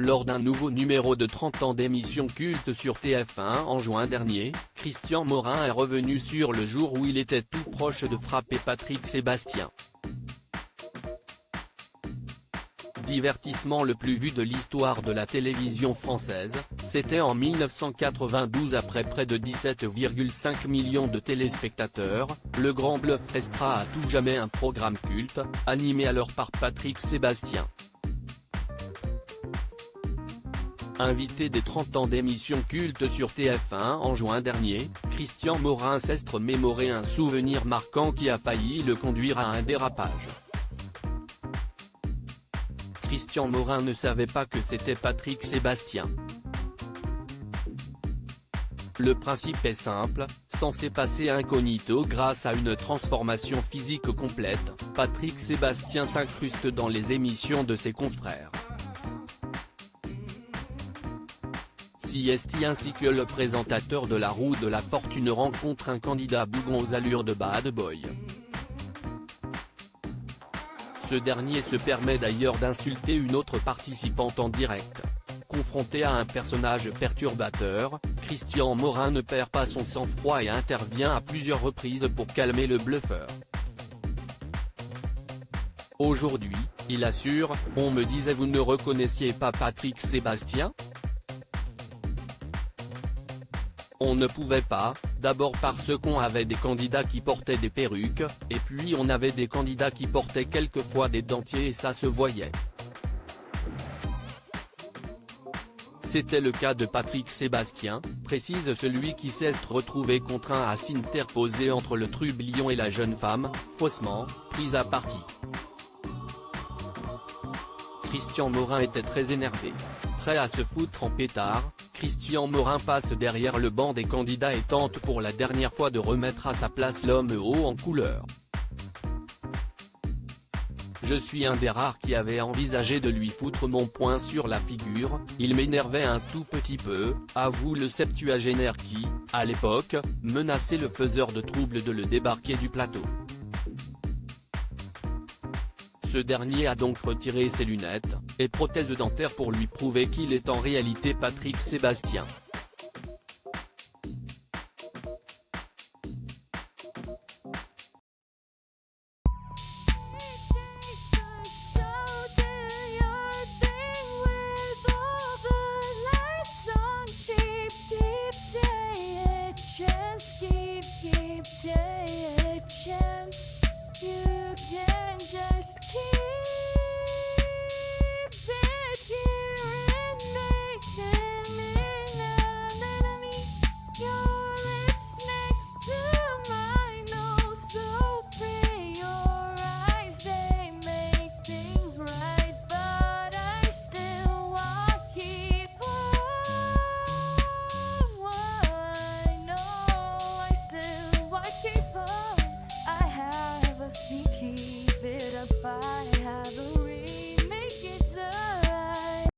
Lors d'un nouveau numéro de 30 ans d'émission culte sur TF1 en juin dernier, Christian Morin est revenu sur le jour où il était tout proche de frapper Patrick Sébastien. Divertissement le plus vu de l'histoire de la télévision française, c'était en 1992 après près de 17,5 millions de téléspectateurs, le Grand Bluff restera à tout jamais un programme culte, animé alors par Patrick Sébastien. Invité des 30 ans d'émission culte sur TF1 en juin dernier, Christian Morin s'est remémoré un souvenir marquant qui a failli le conduire à un dérapage. Christian Morin ne savait pas que c'était Patrick Sébastien. Le principe est simple, censé passer incognito grâce à une transformation physique complète, Patrick Sébastien s'incruste dans les émissions de ses confrères. CST ainsi que le présentateur de La Roue de la Fortune rencontre un candidat bougon aux allures de bad boy. Ce dernier se permet d'ailleurs d'insulter une autre participante en direct. Confronté à un personnage perturbateur, Christian Morin ne perd pas son sang-froid et intervient à plusieurs reprises pour calmer le bluffeur. Aujourd'hui, il assure, on me disait vous ne reconnaissiez pas Patrick Sébastien ? On ne pouvait pas, d'abord parce qu'on avait des candidats qui portaient des perruques, et puis on avait des candidats qui portaient quelquefois des dentiers et ça se voyait. C'était le cas de Patrick Sébastien, précise celui qui s'est retrouvé contraint à s'interposer entre le trublion et la jeune femme, faussement, prise à partie. Christian Morin était très énervé. Prêt à se foutre en pétard, Christian Morin passe derrière le banc des candidats et tente pour la dernière fois de remettre à sa place l'homme haut en couleur. Je suis un des rares qui avait envisagé de lui foutre mon poing sur la figure, il m'énervait un tout petit peu, avoue le septuagénaire qui, à l'époque, menaçait le faiseur de troubles de le débarquer du plateau. Ce dernier a donc retiré ses lunettes et prothèses dentaires pour lui prouver qu'il est en réalité Patrick Sébastien.